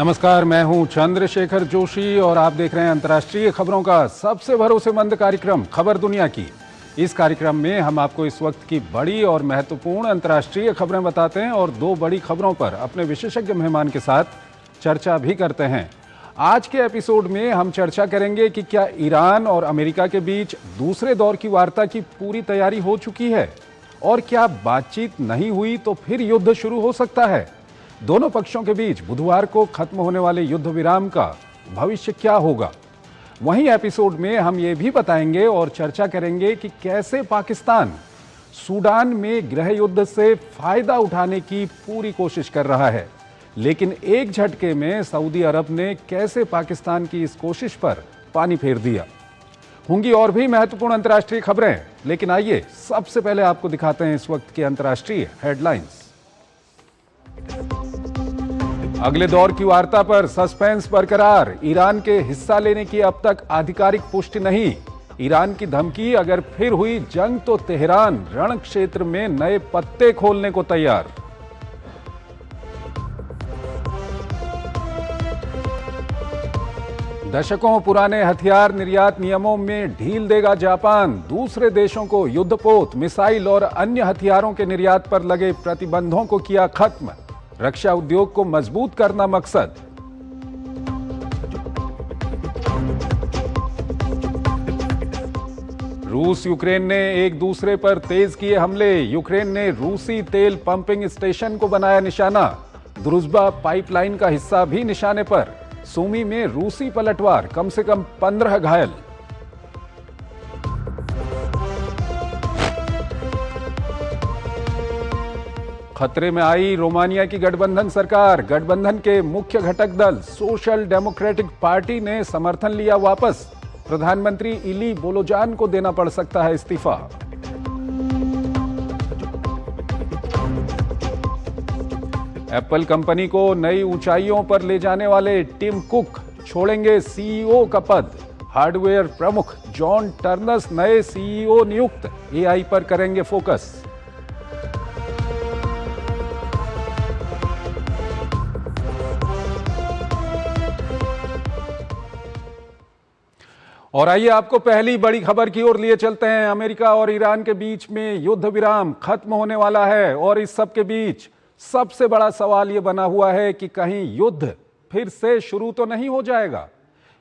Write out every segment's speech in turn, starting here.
नमस्कार, मैं हूं चंद्रशेखर जोशी और आप देख रहे हैं अंतर्राष्ट्रीय खबरों का सबसे भरोसेमंद कार्यक्रम खबर दुनिया की। इस कार्यक्रम में हम आपको इस वक्त की बड़ी और महत्वपूर्ण अंतर्राष्ट्रीय खबरें बताते हैं और दो बड़ी खबरों पर अपने विशेषज्ञ मेहमान के साथ चर्चा भी करते हैं। आज के एपिसोड में हम चर्चा करेंगे कि क्या ईरान और अमेरिका के बीच दूसरे दौर की वार्ता की पूरी तैयारी हो चुकी है और क्या बातचीत नहीं हुई तो फिर युद्ध शुरू हो सकता है। दोनों पक्षों के बीच बुधवार को खत्म होने वाले युद्ध विराम का भविष्य क्या होगा। वहीं एपिसोड में हम ये भी बताएंगे और चर्चा करेंगे कि कैसे पाकिस्तान सूडान में गृह युद्ध से फायदा उठाने की पूरी कोशिश कर रहा है, लेकिन एक झटके में सऊदी अरब ने कैसे पाकिस्तान की इस कोशिश पर पानी फेर दिया। होंगी और भी महत्वपूर्ण अंतर्राष्ट्रीय खबरें, लेकिन आइए सबसे पहले आपको दिखाते हैं इस वक्त की अंतर्राष्ट्रीय हेडलाइंस। अगले दौर की वार्ता पर सस्पेंस बरकरार, ईरान के हिस्सा लेने की अब तक आधिकारिक पुष्टि नहीं। ईरान की धमकी, अगर फिर हुई जंग तो तेहरान रण क्षेत्र में नए पत्ते खोलने को तैयार। दशकों पुराने हथियार निर्यात नियमों में ढील देगा जापान। दूसरे देशों को युद्धपोत, मिसाइल और अन्य हथियारों के निर्यात पर लगे प्रतिबंधों को किया खत्म। रक्षा उद्योग को मजबूत करना मकसद। रूस यूक्रेन ने एक दूसरे पर तेज किए हमले। यूक्रेन ने रूसी तेल पंपिंग स्टेशन को बनाया निशाना। द्रुज़बा पाइपलाइन का हिस्सा भी निशाने पर। सूमी में रूसी पलटवार, कम से कम 15 घायल। खतरे में आई रोमानिया की गठबंधन सरकार। गठबंधन के मुख्य घटक दल सोशल डेमोक्रेटिक पार्टी ने समर्थन लिया वापस। प्रधानमंत्री इली बोलोजान को देना पड़ सकता है इस्तीफा। एप्पल कंपनी को नई ऊंचाइयों पर ले जाने वाले टिम कुक छोड़ेंगे सीईओ का पद। हार्डवेयर प्रमुख जॉन टर्नस नए सीईओ नियुक्त। एआई पर करेंगे फोकस। और आइए आपको पहली बड़ी खबर की ओर लिए चलते हैं। अमेरिका और ईरान के बीच में युद्ध विराम खत्म होने वाला है और इस सब के बीच सबसे बड़ा सवाल यह बना हुआ है कि कहीं युद्ध फिर से शुरू तो नहीं हो जाएगा।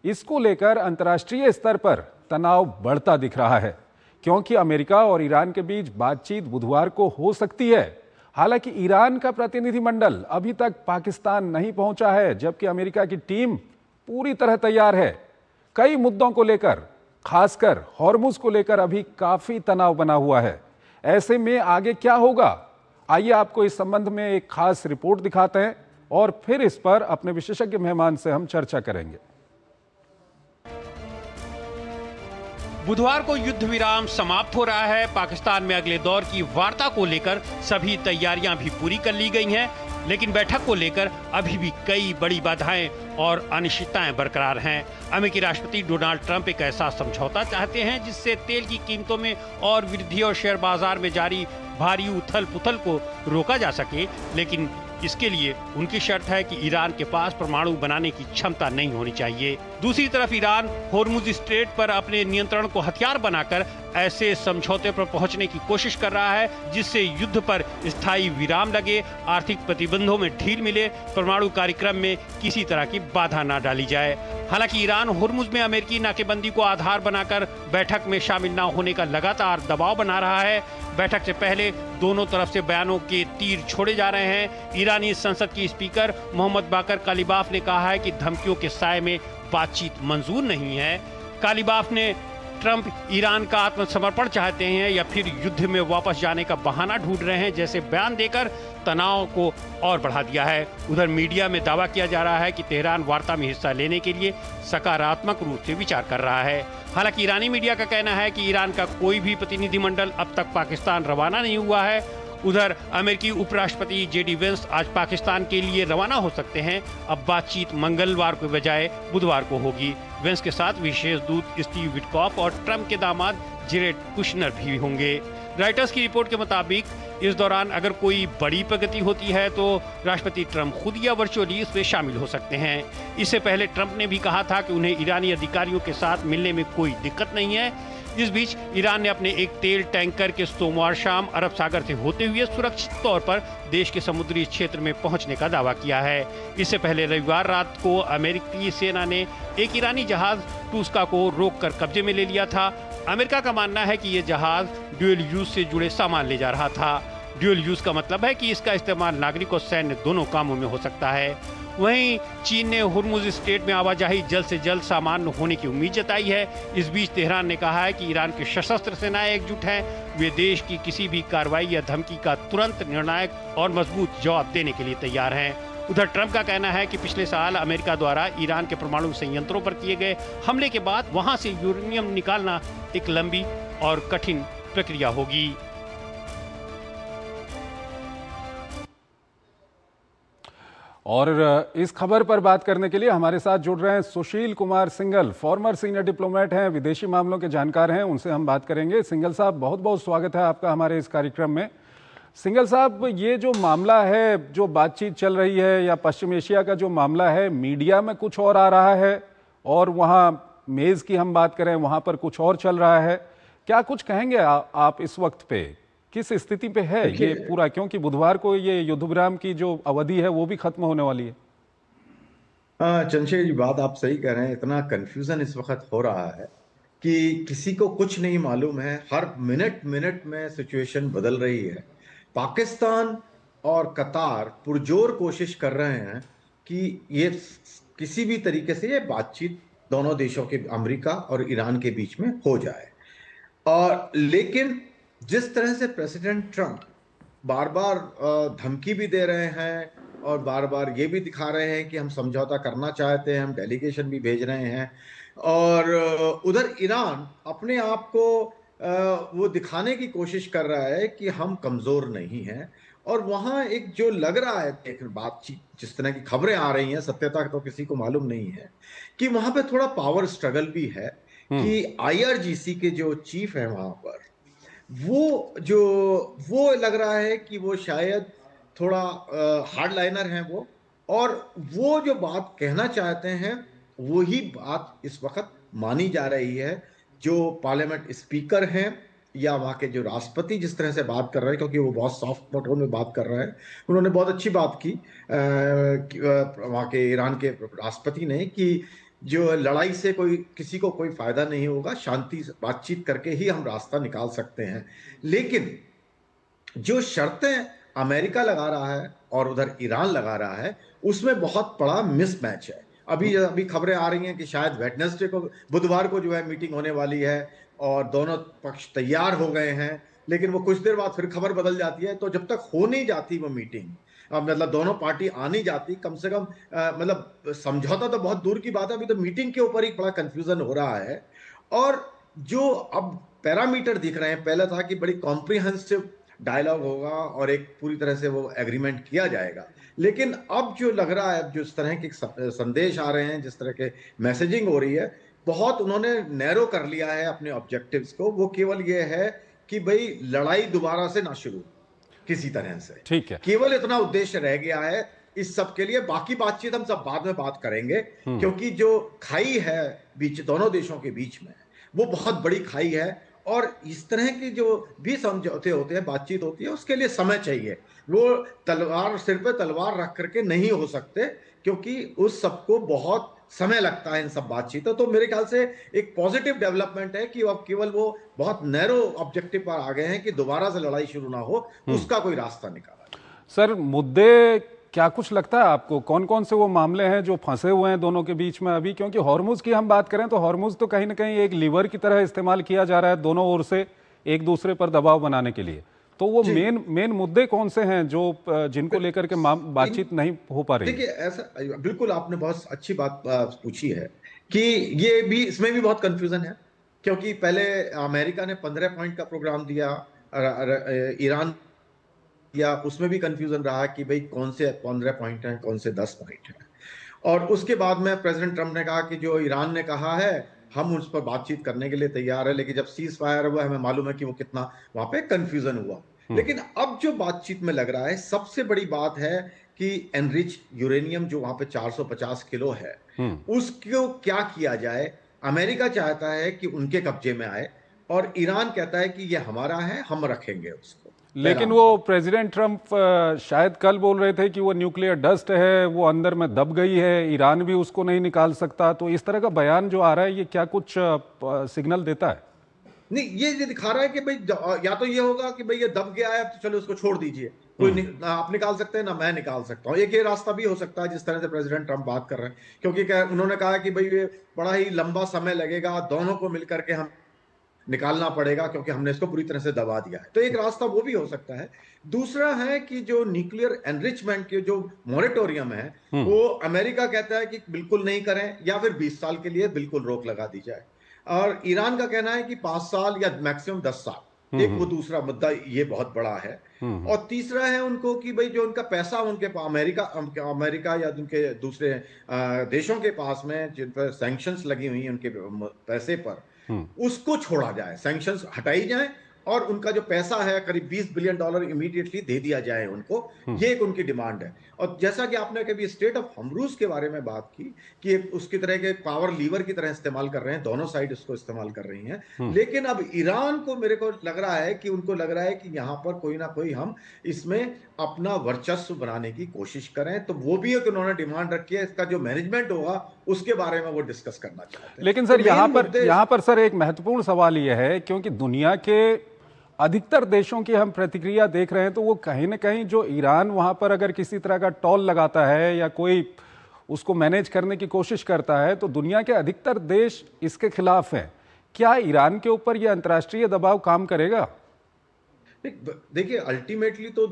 इसको लेकर अंतर्राष्ट्रीय स्तर पर तनाव बढ़ता दिख रहा है, क्योंकि अमेरिका और ईरान के बीच बातचीत बुधवार को हो सकती है। हालांकि ईरान का प्रतिनिधिमंडल अभी तक पाकिस्तान नहीं पहुंचा है, जबकि अमेरिका की टीम पूरी तरह तैयार है। कई मुद्दों को लेकर, खासकर हॉर्मुज को लेकर अभी काफी तनाव बना हुआ है। ऐसे में आगे क्या होगा, आइए आपको इस संबंध में एक खास रिपोर्ट दिखाते हैं और फिर इस पर अपने विशेषज्ञ मेहमान से हम चर्चा करेंगे। बुधवार को युद्ध विराम समाप्त हो रहा है। पाकिस्तान में अगले दौर की वार्ता को लेकर सभी तैयारियां भी पूरी कर ली गई हैं, लेकिन बैठक को लेकर अभी भी कई बड़ी बाधाएं और अनिश्चितताएं बरकरार हैं। अमेरिकी राष्ट्रपति डोनाल्ड ट्रंप एक ऐसा समझौता चाहते हैं जिससे तेल की कीमतों में और वृद्धि और शेयर बाजार में जारी भारी उथल पुथल को रोका जा सके, लेकिन इसके लिए उनकी शर्त है कि ईरान के पास परमाणु बनाने की क्षमता नहीं होनी चाहिए। दूसरी तरफ ईरान होर्मुज स्ट्रेट पर अपने नियंत्रण को हथियार बनाकर ऐसे समझौते पर पहुंचने की कोशिश कर रहा है जिससे युद्ध पर स्थायी विराम लगे, आर्थिक प्रतिबंधों में ढील मिले, परमाणु कार्यक्रम में किसी तरह की बाधा न डाली जाए। हालांकि ईरान होर्मुज में अमेरिकी नाकेबंदी को आधार बनाकर बैठक में शामिल न होने का लगातार दबाव बना रहा है। बैठक से पहले दोनों तरफ से बयानों के तीर छोड़े जा रहे हैं। ईरानी संसद की स्पीकर मोहम्मद बाकर कालिबाफ ने कहा है कि धमकियों के साए में बातचीत मंजूर नहीं है। कालिबाफ ने ट्रंप ईरान का आत्मसमर्पण चाहते हैं या फिर युद्ध में वापस जाने का बहाना ढूंढ रहे हैं जैसे बयान देकर तनाव को और बढ़ा दिया है। उधर मीडिया में दावा किया जा रहा है कि तेहरान वार्ता में हिस्सा लेने के लिए सकारात्मक रूप से विचार कर रहा है। हालांकि ईरानी मीडिया का कहना है कि ईरान का कोई भी प्रतिनिधिमंडल अब तक पाकिस्तान रवाना नहीं हुआ है। उधर अमेरिकी उपराष्ट्रपति जेडी वेंस आज पाकिस्तान के लिए रवाना हो सकते हैं। अब बातचीत मंगलवार के बजाय बुधवार को होगी। वेंस के साथ विशेष दूत स्टीव विटकॉफ और ट्रंप के दामाद जेरेड कुशनर भी होंगे। राइटर्स की रिपोर्ट के मुताबिक इस दौरान अगर कोई बड़ी प्रगति होती है तो राष्ट्रपति ट्रंप खुद या वर्चुअली इसमें शामिल हो सकते हैं। इससे पहले ट्रंप ने भी कहा था कि उन्हें ईरानी अधिकारियों के साथ मिलने में कोई दिक्कत नहीं है। इस बीच ईरान ने अपने एक तेल टैंकर के सोमवार शाम अरब सागर से होते हुए सुरक्षित तौर पर देश के समुद्री क्षेत्र में पहुंचने का दावा किया है। इससे पहले रविवार रात को अमेरिकी सेना ने एक ईरानी जहाज टूस्का को रोककर कब्जे में ले लिया था। अमेरिका का मानना है कि यह जहाज ड्यूअल यूज से जुड़े सामान ले जा रहा था। ड्यूअल यूज का मतलब है कि इसका इस्तेमाल नागरिक और सैन्य दोनों कामों में हो सकता है। वहीं चीन ने हुर्मुज स्ट्रेट में आवाजाही जल्द से जल्द सामान्य होने की उम्मीद जताई है। इस बीच तेहरान ने कहा है कि ईरान की सशस्त्र सेनाएं एकजुट हैं, वे देश की किसी भी कार्रवाई या धमकी का तुरंत निर्णायक और मजबूत जवाब देने के लिए तैयार हैं। उधर ट्रंप का कहना है कि पिछले साल अमेरिका द्वारा ईरान के परमाणु संयंत्रों पर किए गए हमले के बाद वहां से यूरेनियम निकालना एक लंबी और कठिन प्रक्रिया होगी। और इस खबर पर बात करने के लिए हमारे साथ जुड़ रहे हैं Sushil Kumar Singhal, former senior diplomat हैं, विदेशी मामलों के जानकार हैं, उनसे हम बात करेंगे। सिंघल साहब, बहुत बहुत स्वागत है आपका हमारे इस कार्यक्रम में। सिंघल साहब, ये जो मामला है, जो बातचीत चल रही है या पश्चिम एशिया का जो मामला है, मीडिया में कुछ और आ रहा है और वहाँ मेज़ की हम बात करें वहाँ पर कुछ और चल रहा है। क्या कुछ कहेंगे आप इस वक्त पे, किस स्थिति पे है ये पूरा, क्योंकि बुधवार को ये युद्ध विराम की जो अवधि है वो भी खत्म होने वाली है। चंद्रशेखर जी, बात आप सही कह रहे हैं। इतना कंफ्यूजन इस वक्त हो रहा है कि किसी को कुछ नहीं मालूम है। हर मिनट मिनट में सिचुएशन बदल रही है। पाकिस्तान और कतार पुरजोर कोशिश कर रहे हैं कि ये किसी भी तरीके से ये बातचीत दोनों देशों के, अमेरिका और ईरान के बीच में हो जाए। और लेकिन जिस तरह से प्रेसिडेंट ट्रंप बार बार धमकी भी दे रहे हैं और बार बार ये भी दिखा रहे हैं कि हम समझौता करना चाहते हैं, हम डेलीगेशन भी भेज रहे हैं, और उधर ईरान अपने आप को वो दिखाने की कोशिश कर रहा है कि हम कमजोर नहीं हैं। और वहां एक जो लग रहा है, एक बातचीत, जिस तरह की खबरें आ रही हैं, सत्यता तो किसी को मालूम नहीं है, कि वहां पे थोड़ा पावर स्ट्रगल भी है कि आईआरजीसी के जो चीफ है वहां पर, वो लग रहा है कि वो शायद थोड़ा हार्ड लाइनर हैं वो, और वो जो बात कहना चाहते हैं वही बात इस वक्त मानी जा रही है। जो पार्लियामेंट स्पीकर हैं या वहाँ के जो राष्ट्रपति जिस तरह से बात कर रहे हैं, क्योंकि वो बहुत सॉफ्ट टोन में बात कर रहे हैं, उन्होंने बहुत अच्छी बात की वहाँ के ईरान के राष्ट्रपति ने, कि जो लड़ाई से किसी को कोई फायदा नहीं होगा, शांति बातचीत करके ही हम रास्ता निकाल सकते हैं। लेकिन जो शर्तें अमेरिका लगा रहा है और उधर ईरान लगा रहा है, उसमें बहुत बड़ा मिसमैच है। अभी खबरें आ रही हैं कि शायद वेडनेसडे को, बुधवार को जो है मीटिंग होने वाली है और दोनों पक्ष तैयार हो गए हैं, लेकिन वो कुछ देर बाद फिर खबर बदल जाती है। तो जब तक हो नहीं जाती वो मीटिंग, मतलब दोनों पार्टी आ नहीं जाती, कम से कम मतलब समझौता तो बहुत दूर की बात है, अभी तो मीटिंग के ऊपर ही बड़ा कंफ्यूजन हो रहा है। और जो अब पैरामीटर दिख रहे हैं, पहले था कि बड़ी कॉम्प्रिहेंसिव डायलॉग होगा और एक पूरी तरह से वो एग्रीमेंट किया जाएगा, लेकिन अब जो लग रहा है, जो इस तरह के संदेश आ रहे हैं, जिस तरह के मैसेजिंग हो रही है, बहुत उन्होंने नैरो कर लिया है अपने ऑब्जेक्टिव्स को। वो केवल ये है कि भाई लड़ाई दोबारा से ना शुरू किसी तरह से, ठीक है, केवल इतना उद्देश्य रह गया है इस सब के लिए। बाकी बातचीत हम सब बाद में बात करेंगे, क्योंकि जो खाई है बीच दोनों देशों के बीच में, वो बहुत बड़ी खाई है। और इस तरह की जो भी समझौते होते हैं, बातचीत होती है, उसके लिए समय चाहिए। वो तलवार, सिर पे तलवार रख करके नहीं हो सकते, क्योंकि उस सबको बहुत समय लगता है इन सब बातचीतों। तो मेरे ख्याल से एक पॉजिटिव डेवलपमेंट है कि अब केवल वो बहुत नैरो ऑब्जेक्टिव पर आ गए हैं कि दोबारा से लड़ाई शुरू ना हो, उसका कोई रास्ता निकाला। सर, मुद्दे क्या कुछ लगता है आपको, कौन कौन से वो मामले हैं जो फंसे हुए हैं दोनों के बीच में अभी? क्योंकि हॉर्मुज की हम बात करें तो हॉर्मुज तो कहीं ना कहीं एक लीवर की तरह इस्तेमाल किया जा रहा है दोनों ओर से एक दूसरे पर दबाव बनाने के लिए। तो वो मेन मुद्दे कौन से हैं जो जिनको लेकर के बातचीत नहीं हो पा रही? देखिए, ऐसा बिल्कुल आपने बहुत अच्छी बात पूछी है कि ये भी, इसमें भी बहुत कंफ्यूजन है, क्योंकि पहले अमेरिका ने 15 पॉइंट का प्रोग्राम दिया, ईरान या उसमें भी कंफ्यूजन रहा कि भाई कौन से 15 पॉइंट हैं, कौन से 10 पॉइंट हैं। और उसके बाद में प्रेसिडेंट ट्रंप ने कहा कि जो ईरान ने कहा है हम उस पर बातचीत करने के लिए तैयार है, लेकिन जब सीज फायर हुआ हमें मालूम है कि वो कितना वहां पे कंफ्यूजन हुआ। लेकिन अब जो बातचीत में लग रहा है सबसे बड़ी बात है कि एनरिच यूरेनियम जो वहां पे 450 किलो है, उसको क्या किया जाए। अमेरिका चाहता है कि उनके कब्जे में आए और ईरान कहता है कि ये हमारा है, हम रखेंगे उसको। लेकिन वो प्रेसिडेंट ट्रंप शायद कल बोल रहे थे कि वो न्यूक्लियर डस्ट है, वो अंदर में दब गई है, ईरान भी उसको नहीं निकाल सकता। तो इस तरह का बयान जो आ रहा है ये क्या कुछ सिग्नल देता है? नहीं, ये दिखा रहा है कि भाई या तो ये होगा कि भाई ये दब गया है तो चलो उसको छोड़ दीजिए, कोई ना आप निकाल सकते हैं ना मैं निकाल सकता हूँ। एक ये रास्ता भी हो सकता है जिस तरह से प्रेसिडेंट ट्रंप बात कर रहे हैं, क्योंकि उन्होंने कहा कि भाई ये बड़ा ही लंबा समय लगेगा, दोनों को मिलकर के हम निकालना पड़ेगा क्योंकि हमने इसको पूरी तरह से दबा दिया है। तो एक रास्ता वो भी हो सकता है। दूसरा है कि जो न्यूक्लियर एनरिचमेंट के जो मॉरेटोरियम है वो अमेरिका कहता है कि बिल्कुल नहीं करें या फिर 20 साल के लिए बिल्कुल रोक लगा दी जाए, और ईरान का कहना है कि 5 साल या मैक्सिमम 10 साल। एक वो दूसरा मुद्दा ये बहुत बड़ा है। और तीसरा है उनको कि भाई जो उनका पैसा उनके अमेरिका या उनके दूसरे देशों के पास में जिन पर सैंक्शंस लगी हुई हैं उनके पैसे पर, उसको छोड़ा जाए, सैंक्शंस हटाई जाए और उनका जो पैसा है करीब $20 बिलियन इमीडिएटली दे दिया जाए उनको। ये एक उनकी डिमांड है। और जैसा कि आपने कभी स्टेट ऑफ हॉर्मुज़ के बारे में बात की कि उसकी तरह के पावर लीवर की तरह इस्तेमाल कर रहे हैं, दोनों साइड इसको इस्तेमाल कर रही हैं। लेकिन अब ईरान को मेरे को लग रहा है कि उनको लग रहा है कि यहां पर कोई ना कोई हम इसमें अपना वर्चस्व बनाने की कोशिश करें। तो वो भी एक उन्होंने डिमांड रखी है, इसका जो मैनेजमेंट होगा उसके बारे में वो डिस्कस करना चाहते हैं। लेकिन सर तो यहाँ पर सर एक महत्वपूर्ण सवाल यह है, क्योंकि दुनिया के अधिकतर देशों की हम प्रतिक्रिया देख रहे हैं तो वो कहीं ना कहीं जो ईरान वहां पर अगर किसी तरह का टॉल लगाता है या कोई उसको मैनेज करने की कोशिश करता है तो दुनिया के अधिकतर देश इसके खिलाफ हैं। क्या ईरान के ऊपर यह अंतर्राष्ट्रीय दबाव काम करेगा? देखिए, अल्टीमेटली तो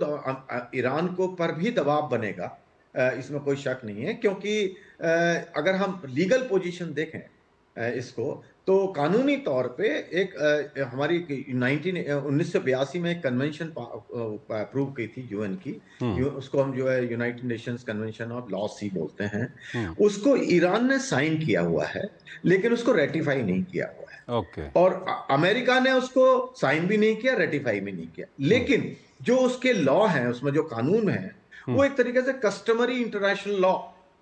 ईरान को पर भी दबाव बनेगा, इसमें कोई शक नहीं है। क्योंकि अगर हम लीगल पोजीशन देखें इसको, तो कानूनी तौर पे एक हमारी 1982 में एक कन्वेंशन अप्रूव की थी यूएन की, उसको हम जो है United Nations Convention of Law Sea बोलते हैं। उसको ईरान ने साइन किया हुआ है लेकिन उसको रेटिफाई नहीं किया हुआ है। ओके। और अमेरिका ने उसको साइन भी नहीं किया, रेटिफाई भी नहीं किया। लेकिन जो उसके लॉ हैं, उसमें जो कानून है वो एक तरीके से कस्टमरी इंटरनेशनल लॉ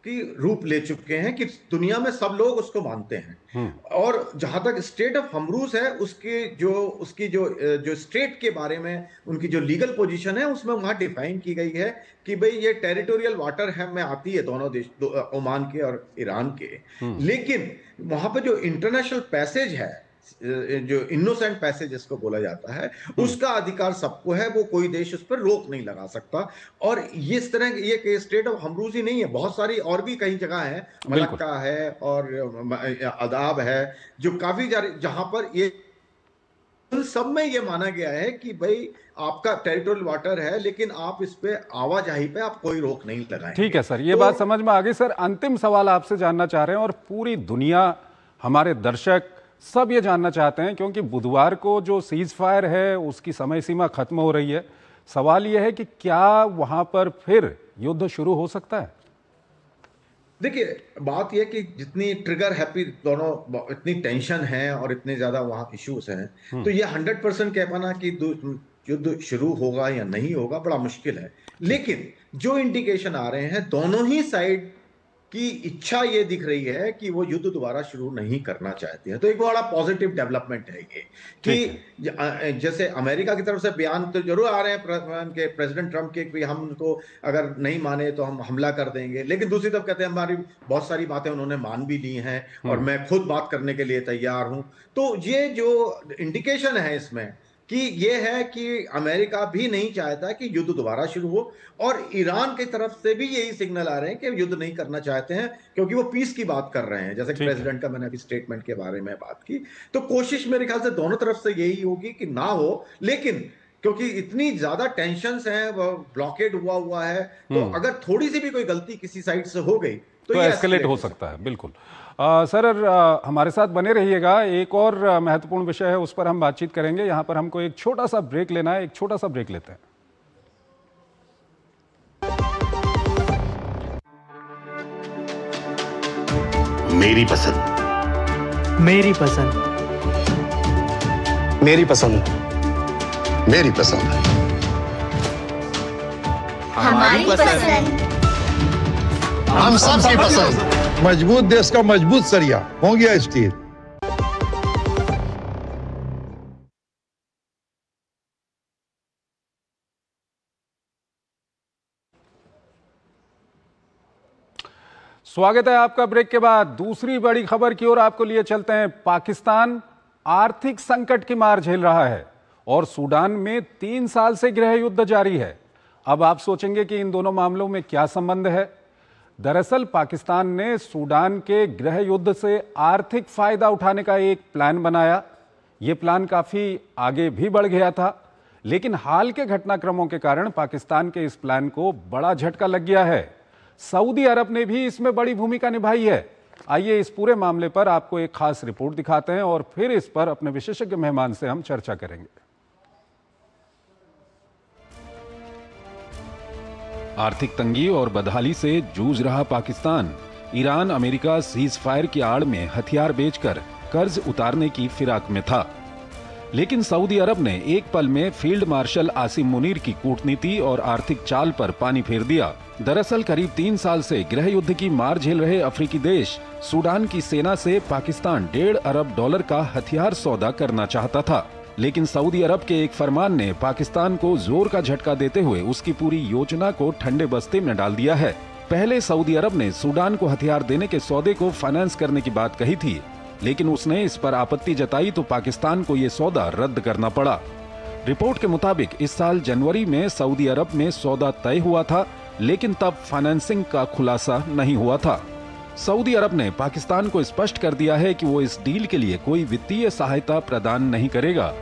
की रूप ले चुके हैं कि दुनिया में सब लोग उसको मानते हैं। और जहां तक स्टेट ऑफ हॉर्मुज़ है, उसकी जो स्टेट के बारे में उनकी जो लीगल पोजीशन है उसमें वहां डिफाइन की गई है कि भाई ये टेरिटोरियल वाटर है में आती है दोनों देश, ओमान के और ईरान के। लेकिन वहां पर जो इंटरनेशनल पैसेज है, जो इनोसेंट पैसेज जिसको बोला जाता है, उसका अधिकार सबको है, वो कोई देश उस पर रोक नहीं लगा सकता। और ये इस तरह ये स्टेट ऑफ हॉर्मुज़ ही नहीं है, बहुत सारी और भी कई जगह है, मलक्का है और अदाब है, जो काफी जहां पर ये सब में ये माना गया है कि भाई आपका टेरिटोरियल वाटर है लेकिन आप इस पे आवाजाही पे आप कोई रोक नहीं लगाएंगे। ठीक है सर, ये बात समझ में आ गई। सर, अंतिम सवाल आपसे जानना चाह रहे हैं और पूरी दुनिया, हमारे दर्शक सब ये जानना चाहते हैं, क्योंकि बुधवार को जो सीज फायर है उसकी समय सीमा खत्म हो रही है। सवाल यह है कि क्या वहां पर फिर युद्ध शुरू हो सकता है? देखिए, बात यह कि जितनी ट्रिगर हैप्पी दोनों, इतनी टेंशन है और इतने ज्यादा वहां इश्यूज हैं, तो ये 100% कह पाना कि युद्ध शुरू होगा या नहीं होगा बड़ा मुश्किल है। लेकिन जो इंडिकेशन आ रहे हैं, दोनों ही साइड की इच्छा ये दिख रही है कि वो युद्ध दोबारा शुरू नहीं करना चाहते हैं। तो एक बड़ा पॉजिटिव डेवलपमेंट है ये कि जैसे अमेरिका की तरफ से बयान तो जरूर आ रहे हैं के प्रेसिडेंट ट्रंप के कि हम उनको अगर नहीं माने तो हम हमला कर देंगे, लेकिन दूसरी तरफ कहते हैं हमारी बहुत सारी बातें उन्होंने मान भी ली हैं और मैं खुद बात करने के लिए तैयार हूं। तो ये जो इंडिकेशन है इसमें कि ये है कि अमेरिका भी नहीं चाहता कि युद्ध दोबारा शुरू हो, और ईरान की तरफ से भी यही सिग्नल आ रहे हैं कि युद्ध नहीं करना चाहते हैं क्योंकि वो पीस की बात कर रहे हैं, जैसे कि प्रेसिडेंट का मैंने अभी स्टेटमेंट के बारे में बात की। तो कोशिश मेरे ख्याल से दोनों तरफ से यही होगी कि ना हो, लेकिन क्योंकि इतनी ज्यादा टेंशंस हैं, ब्लॉकेड हुआ है, तो अगर थोड़ी सी भी कोई गलती किसी साइड से हो गई तो एस्केलेट हो सकता है। बिल्कुल सर, हमारे साथ बने रहिएगा। एक और महत्वपूर्ण विषय है, उस पर हम बातचीत करेंगे। यहाँ पर हमको एक छोटा सा ब्रेक लेना है, एक छोटा सा ब्रेक लेते हैं। मेरी पसंद मेरी पसंद। मेरी पसंद। मेरी पसंद। हमारी पसंद। हम सबकी पसंद। मजबूत देश का मजबूत सरिया हो गया स्टील। स्वागत है आपका ब्रेक के बाद। दूसरी बड़ी खबर की ओर आपको लिए चलते हैं। पाकिस्तान आर्थिक संकट की मार झेल रहा है और सूडान में 3 साल से गृह युद्ध जारी है। अब आप सोचेंगे कि इन दोनों मामलों में क्या संबंध है। दरअसल पाकिस्तान ने सूडान के गृह युद्ध से आर्थिक फायदा उठाने का एक प्लान बनाया। यह प्लान काफी आगे भी बढ़ गया था, लेकिन हाल के घटनाक्रमों के कारण पाकिस्तान के इस प्लान को बड़ा झटका लग गया है। सऊदी अरब ने भी इसमें बड़ी भूमिका निभाई है। आइए इस पूरे मामले पर आपको एक खास रिपोर्ट दिखाते हैं और फिर इस पर अपने विशेषज्ञ मेहमान से हम चर्चा करेंगे। आर्थिक तंगी और बदहाली से जूझ रहा Pakistan Iran America cease fire की आड़ में हथियार बेचकर कर्ज उतारने की फिराक में था, लेकिन सऊदी अरब ने एक पल में फील्ड मार्शल आसिम मुनीर की कूटनीति और आर्थिक चाल पर पानी फेर दिया। दरअसल करीब 3 साल से गृह युद्ध की मार झेल रहे अफ्रीकी देश सूडान की सेना से पाकिस्तान $1.5 अरब का हथियार सौदा करना चाहता था, लेकिन सऊदी अरब के एक फरमान ने पाकिस्तान को जोर का झटका देते हुए उसकी पूरी योजना को ठंडे बस्ते में डाल दिया है। पहले सऊदी अरब ने सूडान को हथियार देने के सौदे को फाइनेंस करने की बात कही थी, लेकिन उसने इस पर आपत्ति जताई तो पाकिस्तान को ये सौदा रद्द करना पड़ा। रिपोर्ट के मुताबिक इस साल जनवरी में सऊदी अरब में सौदा तय हुआ था, लेकिन तब फाइनेंसिंग का खुलासा नहीं हुआ था। सऊदी अरब ने पाकिस्तान को स्पष्ट कर दिया है कि वो इस डील के लिए कोई वित्तीय सहायता प्रदान नहीं करेगा।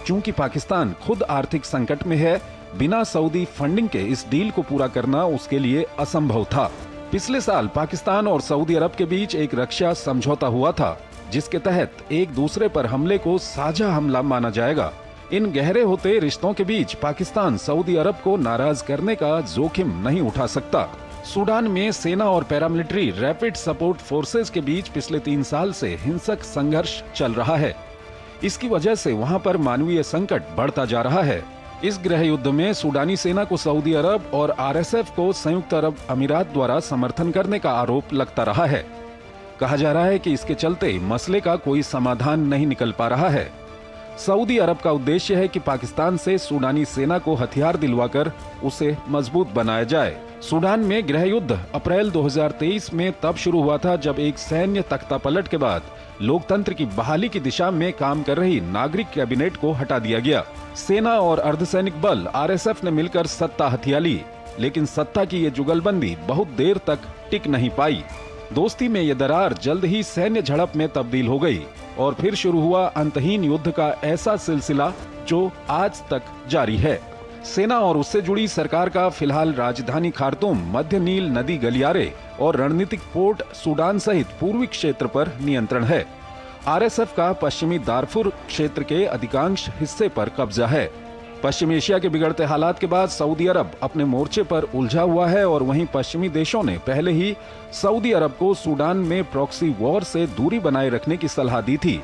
चूंकि पाकिस्तान खुद आर्थिक संकट में है, बिना सऊदी फंडिंग के इस डील को पूरा करना उसके लिए असंभव था। पिछले साल पाकिस्तान और सऊदी अरब के बीच एक रक्षा समझौता हुआ था, जिसके तहत एक दूसरे पर हमले को साझा हमला माना जाएगा। इन गहरे होते रिश्तों के बीच पाकिस्तान सऊदी अरब को नाराज करने का जोखिम नहीं उठा सकता। सूडान में सेना और पैरामिलिट्री रैपिड सपोर्ट फोर्सेस के बीच पिछले 3 साल से हिंसक संघर्ष चल रहा है। इसकी वजह से वहां पर मानवीय संकट बढ़ता जा रहा है। इस गृह युद्ध में सूडानी सेना को सऊदी अरब और आरएसएफ को संयुक्त अरब अमीरात द्वारा समर्थन करने का आरोप लगता रहा है। कहा जा रहा है कि इसके चलते मसले का कोई समाधान नहीं निकल पा रहा है। सऊदी अरब का उद्देश्य है कि पाकिस्तान से सूडानी सेना को हथियार दिलवाकर उसे मजबूत बनाया जाए। सूडान में गृह युद्ध अप्रैल 2023 में तब शुरू हुआ था जब एक सैन्य तख्तापलट के बाद लोकतंत्र की बहाली की दिशा में काम कर रही नागरिक कैबिनेट को हटा दिया गया। सेना और अर्धसैनिक बल आरएसएफ ने मिलकर सत्ता हथिया ली, लेकिन सत्ता की ये जुगलबंदी बहुत देर तक टिक नहीं पाई। दोस्ती में ये दरार जल्द ही सैन्य झड़प में तब्दील हो गई और फिर शुरू हुआ अंतहीन युद्ध का ऐसा सिलसिला जो आज तक जारी है। सेना और उससे जुड़ी सरकार का फिलहाल राजधानी खार्तूम, मध्य नील नदी गलियारे और रणनीतिक पोर्ट सूडान सहित पूर्वी क्षेत्र पर नियंत्रण है। आरएसएफ का पश्चिमी दारफुर क्षेत्र के अधिकांश हिस्से पर कब्जा है। पश्चिम एशिया के बिगड़ते हालात के बाद सऊदी अरब अपने मोर्चे पर उलझा हुआ है और वहीं पश्चिमी देशों ने पहले ही सऊदी अरब को सूडान में प्रॉक्सी वॉर से दूरी बनाए रखने की सलाह दी थी।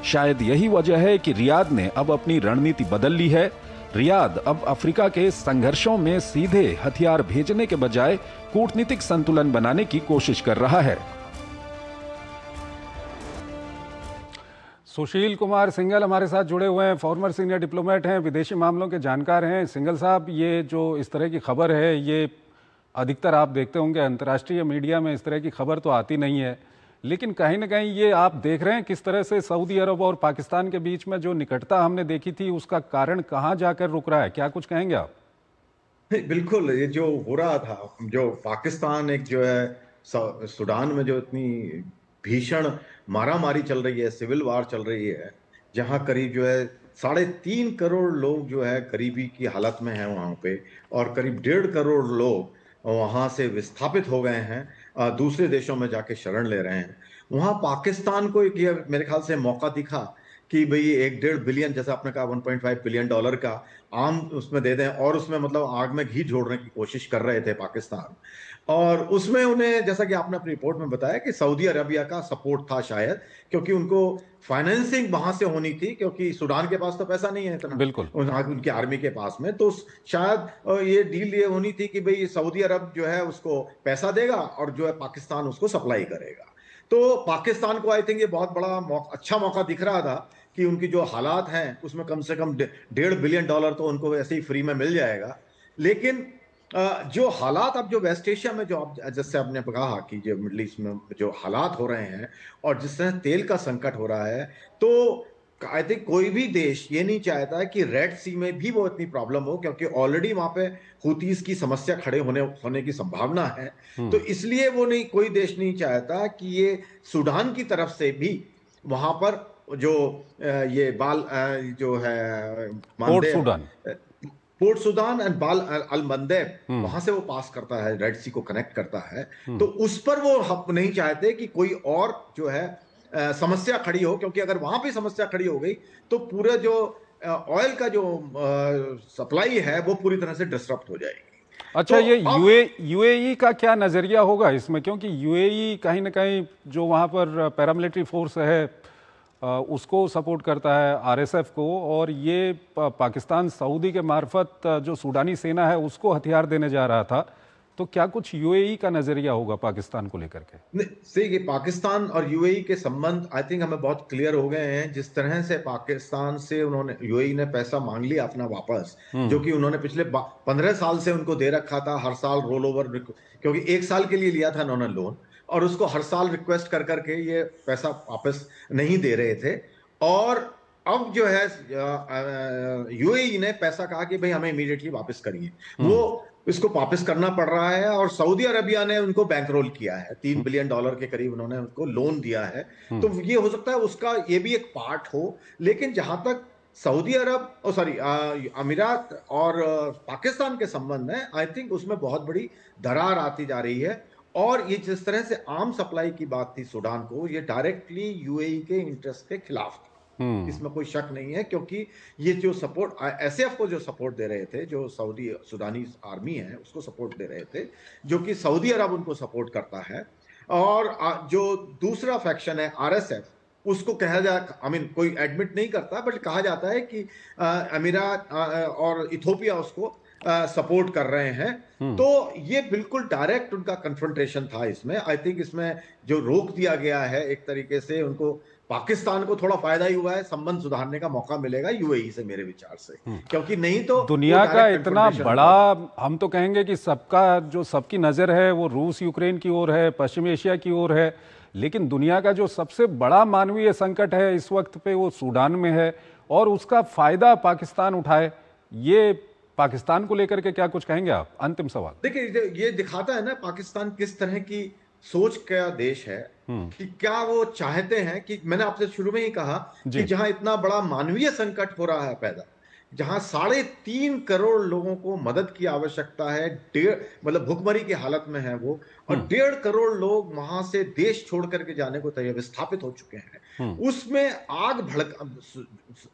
शायद यही वजह है कि रियाद ने अब अपनी रणनीति बदल ली है। रियाद अब अफ्रीका के संघर्षों में सीधे हथियार भेजने के बजाय कूटनीतिक संतुलन बनाने की कोशिश कर रहा है। सुशील कुमार सिंघल हमारे साथ जुड़े हुए हैं, फॉर्मर सीनियर डिप्लोमेट हैं, विदेशी मामलों के जानकार हैं। सिंघल साहब, ये जो इस तरह की खबर है, ये अधिकतर आप देखते होंगे अंतर्राष्ट्रीय मीडिया में इस तरह की खबर तो आती नहीं है, लेकिन कहीं ना कहीं ये आप देख रहे हैं किस तरह से सऊदी अरब और पाकिस्तान के बीच में जो निकटता हमने देखी थी उसका कारण कहाँ जाकर रुक रहा है, क्या कुछ कहेंगे आप? बिल्कुल, ये जो हो रहा था, जो पाकिस्तान एक जो है सूडान में जो इतनी भीषण मारामारी चल रही है, सिविल वार चल रही है, जहां करीब जो है 3.5 करोड़ लोग जो है गरीबी की हालत में हैं वहां पे, और करीब 1.5 करोड़ लोग वहां से विस्थापित हो गए हैं, दूसरे देशों में जाके शरण ले रहे हैं। वहां पाकिस्तान को एक मेरे ख्याल से मौका दिखा कि भाई 1.5 बिलियन, जैसा आपने कहा 1.5 बिलियन डॉलर का आम उसमें दे दें, और उसमें मतलब आग में घी जोड़ने की कोशिश कर रहे थे पाकिस्तान। और उसमें उन्हें, जैसा कि आपने अपनी रिपोर्ट में बताया, कि सऊदी अरबिया का सपोर्ट था शायद, क्योंकि उनको फाइनेंसिंग वहां से होनी थी, क्योंकि सूडान के पास तो पैसा नहीं है इतना, बिल्कुल उनकी आर्मी के पास में। तो शायद ये डील ये होनी थी कि भाई सऊदी अरब जो है उसको पैसा देगा और जो है पाकिस्तान उसको सप्लाई करेगा। तो पाकिस्तान को आई थिंक ये बहुत बड़ा अच्छा मौका दिख रहा था कि उनकी जो हालात हैं उसमें कम से कम 1.5 बिलियन डॉलर तो उनको ऐसे ही फ्री में मिल जाएगा। लेकिन जो हालात अब जो वेस्ट एशिया में, जो आप जैसे आपने कहा कि जो मिडल ईस्ट में जो हालात हो रहे हैं और जिस तरह तेल का संकट हो रहा है, तो आई थिंक कोई भी देश ये नहीं चाहता कि रेड सी में भी वो इतनी प्रॉब्लम हो, क्योंकि ऑलरेडी वहां पे हुतीज की समस्या खड़े होने की संभावना है। तो इसलिए वो नहीं, कोई देश नहीं चाहता कि ये सूडान की तरफ से भी वहां पर जो ये जो है पोर्ट सूडान एंड बाल अल मंदेब, वहां से वो पास करता है, रेड सी को कनेक्ट करता है। तो उस पर वो हम नहीं चाहते कि कोई और जो है समस्या खड़ी हो, क्योंकि अगर वहां पे समस्या खड़ी हो गई तो पूरे जो ऑयल का जो सप्लाई है वो पूरी तरह से डिस्टर्ब हो जाएगी। अच्छा, तो ये यूएई का क्या नजरिया होगा इसमें, क्योंकि यूएई कहीं ना कहीं जो वहां पर पैरामिलिट्री फोर्स है उसको सपोर्ट करता है, आरएसएफ को, और ये पाकिस्तान सऊदी के मार्फत जो सूडानी सेना है उसको हथियार देने जा रहा था। तो क्या कुछ यूएई का नजरिया होगा पाकिस्तान को लेकर के? सही, पाकिस्तान और यूएई के संबंध आई थिंक हमें बहुत क्लियर हो गए हैं। जिस तरह से पाकिस्तान से उन्होंने, यूएई ने पैसा मांग लिया अपना वापस, जो कि उन्होंने पिछले 15 साल से उनको दे रखा था, हर साल रोल ओवर, क्योंकि 1 साल के लिए लिया था उन्होंने लोन, और उसको हर साल रिक्वेस्ट कर करके ये पैसा वापस नहीं दे रहे थे। और अब जो है यूएई ने पैसा कहा कि भाई हमें इमीडिएटली वापस करिए, वो इसको वापस करना पड़ रहा है। और सऊदी अरबिया ने उनको बैंक रोल किया है, 3 बिलियन डॉलर के करीब उन्होंने उनको लोन दिया है। तो ये हो सकता है उसका ये भी एक पार्ट हो। लेकिन जहां तक सऊदी अरब अमीरात और पाकिस्तान के संबंध है, आई थिंक उसमें बहुत बड़ी दरार आती जा रही है। और ये जिस तरह से आर्म सप्लाई की बात थी सूडान को, ये डायरेक्टली यूएई के इंटरेस्ट के खिलाफ था, इसमें कोई शक नहीं है। क्योंकि ये जो सपोर्ट एसएफ को जो सपोर्ट दे रहे थे, जो सूडानी आर्मी है उसको सपोर्ट दे रहे थे, जो कि सऊदी अरब उनको सपोर्ट करता है। और जो दूसरा फैक्शन है आरएसएफ, उसको कहा जाए, कोई एडमिट नहीं करता, बट कहा जाता है कि अमीरात और इथोपिया उसको सपोर्ट कर रहे हैं। तो ये बिल्कुल डायरेक्ट उनका कन्फ्रंटेशन था इसमें। आई थिंक इसमें जो रोक दिया गया है, एक तरीके से उनको, पाकिस्तान को थोड़ा फायदा ही हुआ है, संबंध सुधारने का मौका मिलेगा यूएई से, मेरे विचार से। क्योंकि नहीं तो दुनिया का इतना बड़ा, हम तो कहेंगे कि सबकी नजर है वो रूस यूक्रेन की ओर है, पश्चिम एशिया की ओर है, लेकिन दुनिया का जो सबसे बड़ा मानवीय संकट है इस वक्त पे वो सूडान में है, और उसका फायदा पाकिस्तान उठाए, ये पाकिस्तान को लेकर के क्या कुछ कहेंगे आप? अंतिम सवाल। देखिए, ये दिखाता है ना पाकिस्तान किस तरह की सोच का देश है, कि क्या वो चाहते हैं कि, मैंने आपसे शुरू में ही कहा कि जहां इतना बड़ा मानवीय संकट हो रहा है पैदा, जहां 3.5 करोड़ लोगों को मदद की आवश्यकता है, मतलब भुखमरी की हालत में है वो, और 1.5 करोड़ लोग वहां से देश छोड़ करके जाने को तैयार, विस्थापित हो चुके हैं। उसमें आग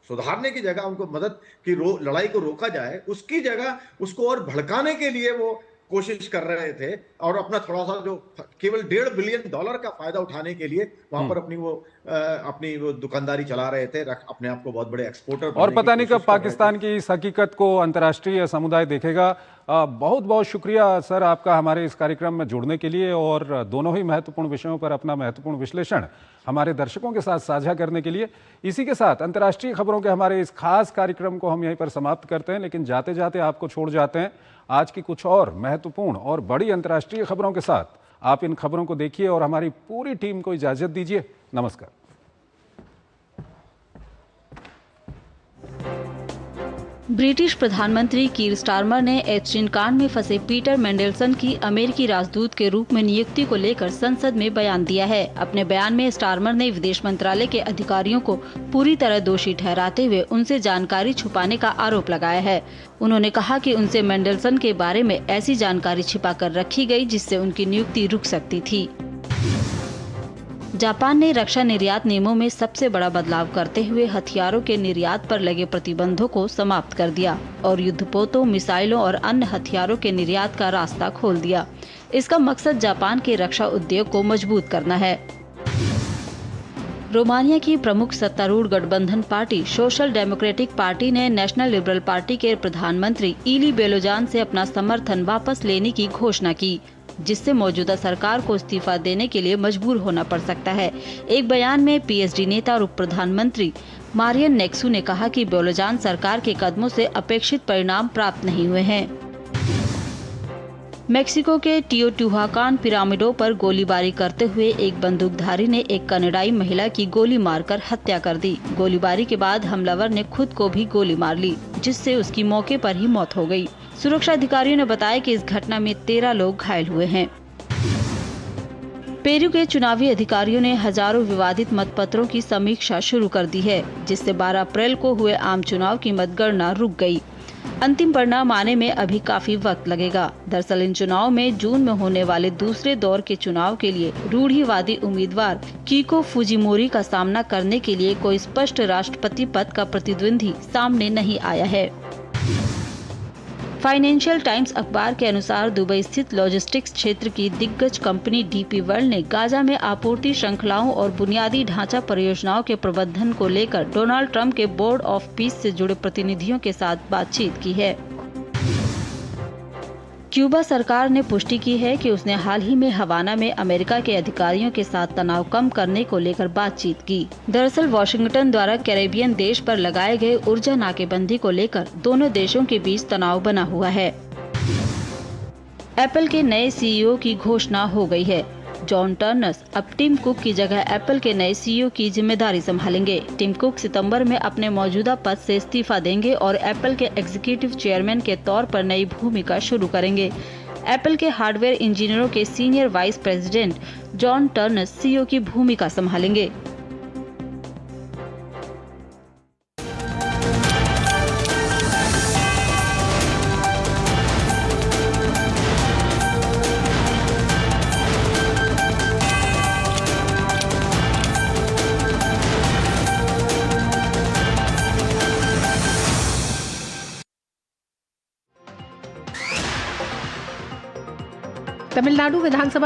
सुधारने की जगह उनको मदद की लड़ाई को रोका जाए, उसकी जगह उसको और भड़काने के लिए वो कोशिश कर रहे थे, और अपना थोड़ा सा जो केवल 1.5 बिलियन डॉलर का फायदा उठाने के लिए वहां पर अपनी वो दुकानदारी चला रहे थे, अपने आप को बहुत बड़े एक्सपोर्टर। और पता नहीं कब पाकिस्तान की इस हकीकत को अंतर्राष्ट्रीय समुदाय देखेगा। बहुत बहुत शुक्रिया सर आपका हमारे इस कार्यक्रम में जुड़ने के लिए, और दोनों ही महत्वपूर्ण विषयों पर अपना महत्वपूर्ण विश्लेषण हमारे दर्शकों के साथ साझा करने के लिए। इसी के साथ अंतर्राष्ट्रीय खबरों के हमारे इस खास कार्यक्रम को हम यहीं पर समाप्त करते हैं, लेकिन जाते जाते आपको छोड़ जाते हैं आज की कुछ और महत्वपूर्ण और बड़ी अंतर्राष्ट्रीय खबरों के साथ। आप इन खबरों को देखिए और हमारी पूरी टीम को इजाजत दीजिए। नमस्कार। ब्रिटिश प्रधानमंत्री कीर स्टारमर ने एप्स्टीन कांड में फंसे पीटर मेंडेलसन की अमेरिकी राजदूत के रूप में नियुक्ति को लेकर संसद में बयान दिया है। अपने बयान में स्टारमर ने विदेश मंत्रालय के अधिकारियों को पूरी तरह दोषी ठहराते हुए उनसे जानकारी छुपाने का आरोप लगाया है। उन्होंने कहा कि उनसे मेंडेलसन के बारे में ऐसी जानकारी छिपा कर रखी गई जिससे उनकी नियुक्ति रुक सकती थी। जापान ने रक्षा निर्यात नियमों में सबसे बड़ा बदलाव करते हुए हथियारों के निर्यात पर लगे प्रतिबंधों को समाप्त कर दिया और युद्धपोतों, मिसाइलों और अन्य हथियारों के निर्यात का रास्ता खोल दिया। इसका मकसद जापान के रक्षा उद्योग को मजबूत करना है। रोमानिया की प्रमुख सत्तारूढ़ गठबंधन पार्टी सोशल डेमोक्रेटिक पार्टी ने नेशनल लिबरल पार्टी के प्रधानमंत्री इली बेलोजान से अपना समर्थन वापस लेने की घोषणा की, जिससे मौजूदा सरकार को इस्तीफा देने के लिए मजबूर होना पड़ सकता है। एक बयान में पीएचडी नेता और उप प्रधानमंत्री मारियन नेक्सू ने कहा कि बेलोजान सरकार के कदमों से अपेक्षित परिणाम प्राप्त नहीं हुए हैं। मेक्सिको के टियोटिहुआकान पिरामिडों पर गोलीबारी करते हुए एक बंदूकधारी ने एक कनाडाई महिला की गोली मारकर हत्या कर दी। गोलीबारी के बाद हमलावर ने खुद को भी गोली मार ली, जिससे उसकी मौके पर ही मौत हो गई। सुरक्षा अधिकारियों ने बताया कि इस घटना में 13 लोग घायल हुए हैं। पेरू के चुनावी अधिकारियों ने हजारों विवादित मतपत्रों की समीक्षा शुरू कर दी है, जिससे 12 अप्रैल को हुए आम चुनाव की मतगणना रुक गई। अंतिम परिणाम आने में अभी काफी वक्त लगेगा। दरअसल इन चुनाव में जून में होने वाले दूसरे दौर के चुनाव के लिए रूढ़िवादी उम्मीदवार कीको फुजिमोरी का सामना करने के लिए कोई स्पष्ट राष्ट्रपति पद का प्रतिद्वंदी सामने नहीं आया है। फाइनेंशियल टाइम्स अखबार के अनुसार दुबई स्थित लॉजिस्टिक्स क्षेत्र की दिग्गज कंपनी डीपी वर्ल्ड ने गाजा में आपूर्ति श्रृंखलाओं और बुनियादी ढांचा परियोजनाओं के प्रबंधन को लेकर डोनाल्ड ट्रंप के बोर्ड ऑफ पीस से जुड़े प्रतिनिधियों के साथ बातचीत की है। क्यूबा सरकार ने पुष्टि की है कि उसने हाल ही में हवाना में अमेरिका के अधिकारियों के साथ तनाव कम करने को लेकर बातचीत की। दरअसल वाशिंगटन द्वारा कैरेबियन देश पर लगाए गए ऊर्जा नाकेबंदी को लेकर दोनों देशों के बीच तनाव बना हुआ है। एप्पल के नए सीईओ की घोषणा हो गई है। जॉन टर्नर अब टिम कुक की जगह एप्पल के नए सीईओ की जिम्मेदारी संभालेंगे। टिम कुक सितंबर में अपने मौजूदा पद से इस्तीफा देंगे और एप्पल के एग्जीक्यूटिव चेयरमैन के तौर पर नई भूमिका शुरू करेंगे। एप्पल के हार्डवेयर इंजीनियरों के senior vice president John Turner CEO की भूमिका संभालेंगे। तमिलनाडु विधानसभा